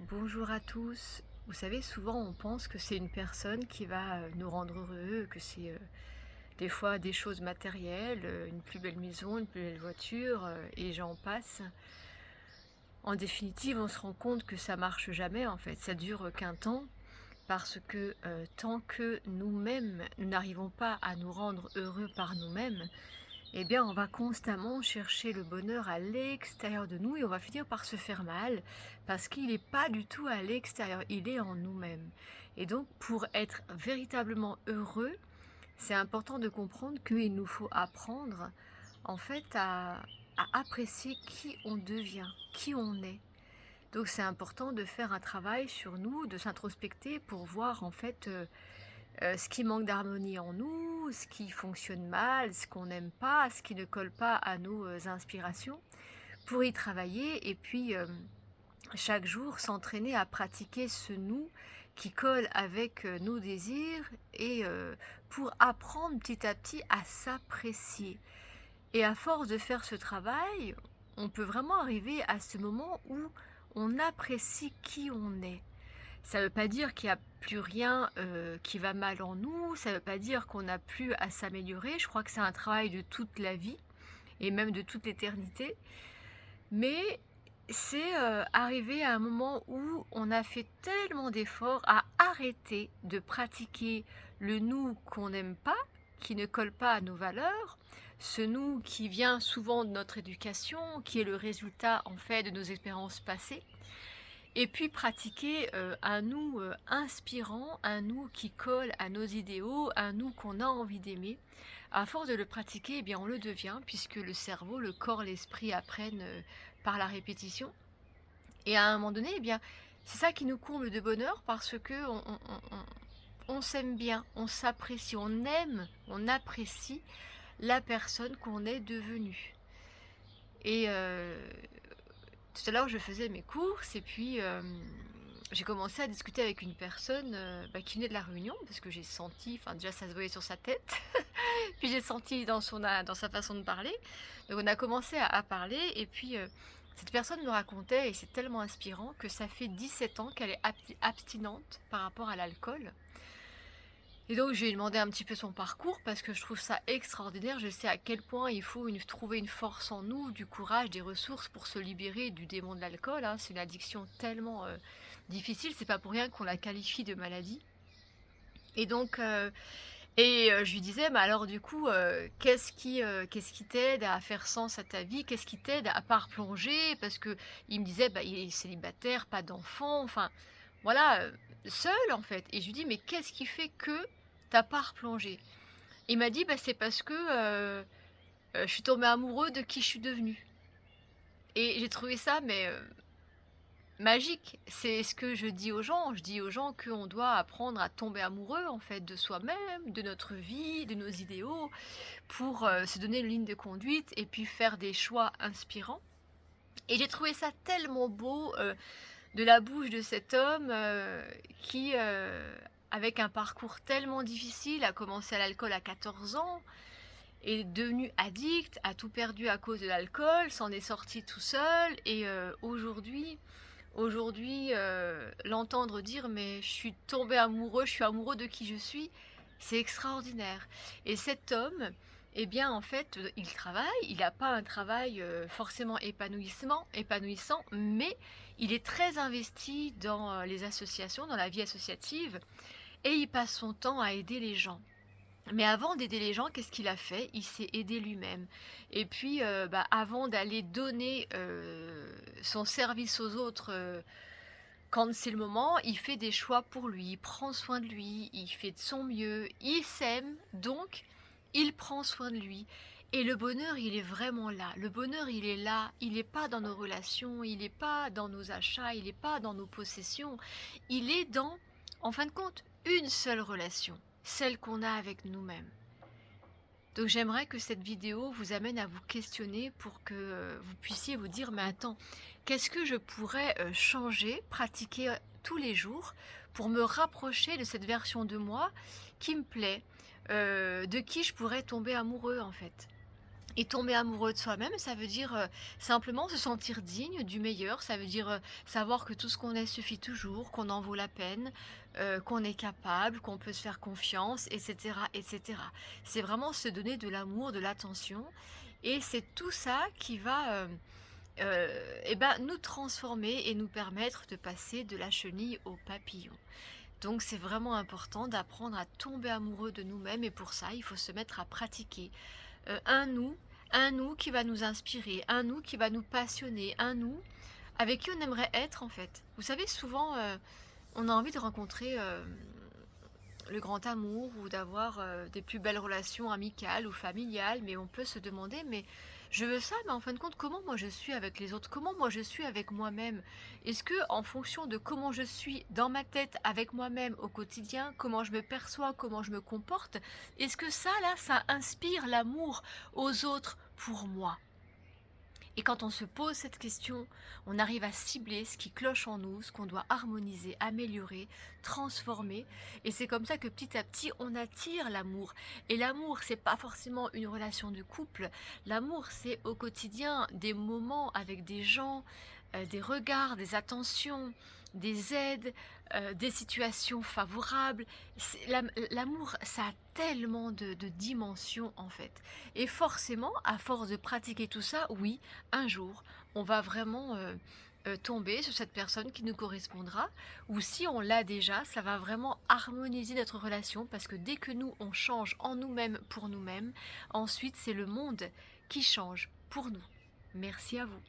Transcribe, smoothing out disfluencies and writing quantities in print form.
Bonjour à tous. Vous savez, souvent on pense que c'est une personne qui va nous rendre heureux, que c'est des fois des choses matérielles, une plus belle maison, une plus belle voiture, et j'en passe. En définitive, on se rend compte que ça marche jamais en fait, ça dure qu'un temps, parce que tant que nous-mêmes nous n'arrivons pas à nous rendre heureux par nous-mêmes, eh bien, on va constamment chercher le bonheur à l'extérieur de nous et on va finir par se faire mal parce qu'il n'est pas du tout à l'extérieur, il est en nous-mêmes. Et donc, pour être véritablement heureux, c'est important de comprendre qu'il nous faut apprendre en fait à apprécier qui on devient, qui on est. Donc, c'est important de faire un travail sur nous, de s'introspecter pour voir en fait ce qui manque d'harmonie en nous, ce qui fonctionne mal, ce qu'on n'aime pas, ce qui ne colle pas à nos inspirations, pour y travailler et puis chaque jour s'entraîner à pratiquer ce nous qui colle avec nos désirs et pour apprendre petit à petit à s'apprécier. Et à force de faire ce travail, on peut vraiment arriver à ce moment où on apprécie qui on est. Ça ne veut pas dire qu'il y a plus rien, qui va mal en nous, ça ne veut pas dire qu'on n'a plus à s'améliorer. Je crois que c'est un travail de toute la vie et même de toute l'éternité. Mais c'est, arrivé à un moment où on a fait tellement d'efforts à arrêter de pratiquer le nous qu'on n'aime pas, qui ne colle pas à nos valeurs, ce nous qui vient souvent de notre éducation, qui est le résultat en fait de nos expériences passées et puis pratiquer, un nous, inspirant, un nous qui colle à nos idéaux, un nous qu'on a envie d'aimer. À force de le pratiquer, eh bien, on le devient puisque le cerveau, le corps, l'esprit apprennent, par la répétition et à un moment donné, eh bien, c'est ça qui nous comble de bonheur parce qu'on s'aime bien, on s'apprécie, on aime, on apprécie la personne qu'on est devenue et tout à l'heure, je faisais mes courses et puis, j'ai commencé à discuter avec une personne, qui venait de la Réunion parce que j'ai senti, enfin déjà ça se voyait sur sa tête, puis j'ai senti dans sa façon de parler. Donc on a commencé à parler et puis, cette personne me racontait et c'est tellement inspirant que ça fait 17 ans qu'elle est abstinente par rapport à l'alcool et donc je lui ai demandé un petit peu son parcours parce que je trouve ça extraordinaire. Je sais à quel point il faut trouver une force en nous, du courage, des ressources pour se libérer du démon de l'alcool, hein. C'est une addiction tellement difficile, c'est pas pour rien qu'on la qualifie de maladie. Et donc, je lui disais, mais alors du coup, qu'est-ce qui t'aide à faire sens à ta vie? Qu'est-ce qui t'aide à pas replonger? Parce que il me disait, bah, il est célibataire, pas d'enfant, enfin voilà, seul en fait. Et je lui dis: «Mais qu'est-ce qui fait que t'as pas replongé?» Il m'a dit: «Bah, c'est parce que, je suis tombé amoureux de qui je suis devenue» et j'ai trouvé ça mais, magique. C'est ce que je dis aux gens. Je dis aux gens qu'on doit apprendre à tomber amoureux en fait de soi-même, de notre vie, de nos idéaux pour, se donner une ligne de conduite et puis faire des choix inspirants et j'ai trouvé ça tellement beau, de la bouche de cet homme, qui, avec un parcours tellement difficile, a commencé à l'alcool à 14 ans, est devenu addict, a tout perdu à cause de l'alcool, s'en est sorti tout seul et aujourd'hui, l'entendre dire: «Mais je suis tombé amoureux, je suis amoureux de qui je suis», c'est extraordinaire et cet homme, eh bien, en fait, il travaille, il n'a pas un travail, forcément épanouissant, mais il est très investi dans, les associations, dans la vie associative et il passe son temps à aider les gens. Mais avant d'aider les gens, qu'est-ce qu'il a fait? Il s'est aidé lui-même et puis, avant d'aller donner, son service aux autres, quand c'est le moment, il fait des choix pour lui, il prend soin de lui, il fait de son mieux, il s'aime, donc il prend soin de lui et le bonheur, il est vraiment là. Le bonheur, il est là, il n'est pas dans nos relations, il n'est pas dans nos achats, il n'est pas dans nos possessions, il est dans, en fin de compte, une seule relation, celle qu'on a avec nous-mêmes. Donc j'aimerais que cette vidéo vous amène à vous questionner pour que, vous puissiez vous dire: «Mais attends, qu'est-ce que je pourrais, changer, pratiquer, tous les jours pour me rapprocher de cette version de moi qui me plaît, de qui je pourrais tomber amoureux en fait?» Et tomber amoureux de soi-même, ça veut dire, simplement se sentir digne du meilleur. Ça veut dire, savoir que tout ce qu'on est suffit toujours, qu'on en vaut la peine, qu'on est capable, qu'on peut se faire confiance et cetera et cetera. C'est vraiment se donner de l'amour, de l'attention et c'est tout ça qui va, nous transformer et nous permettre de passer de la chenille au papillon. Donc c'est vraiment important d'apprendre à tomber amoureux de nous-mêmes et pour ça, il faut se mettre à pratiquer. Un nous, un nous qui va nous inspirer, un nous qui va nous passionner, un nous avec qui on aimerait être en fait. Vous savez souvent, on a envie de rencontrer, le grand amour ou d'avoir, des plus belles relations amicales ou familiales, mais on peut se demander: «Mais je veux ça, mais en fin de compte, comment moi je suis avec les autres? Comment moi je suis avec moi-même? Est-ce que en fonction de comment je suis dans ma tête avec moi-même au quotidien, comment je me perçois, comment je me comporte, est-ce que ça là, ça inspire l'amour aux autres pour moi?» Et quand on se pose cette question, on arrive à cibler ce qui cloche en nous, ce qu'on doit harmoniser, améliorer, transformer. Et c'est comme ça que petit à petit, on attire l'amour. Et l'amour, c'est pas forcément une relation de couple. L'amour, c'est au quotidien des moments avec des gens, des regards, des attentions, des aides, des situations favorables. L'amour, ça a tellement de dimensions en fait. Et forcément, à force de pratiquer tout ça, oui, un jour, on va vraiment, tomber sur cette personne qui nous correspondra ou si on l'a déjà, ça va vraiment harmoniser notre relation parce que dès que nous, on change en nous-mêmes pour nous-mêmes, ensuite c'est le monde qui change pour nous. Merci à vous.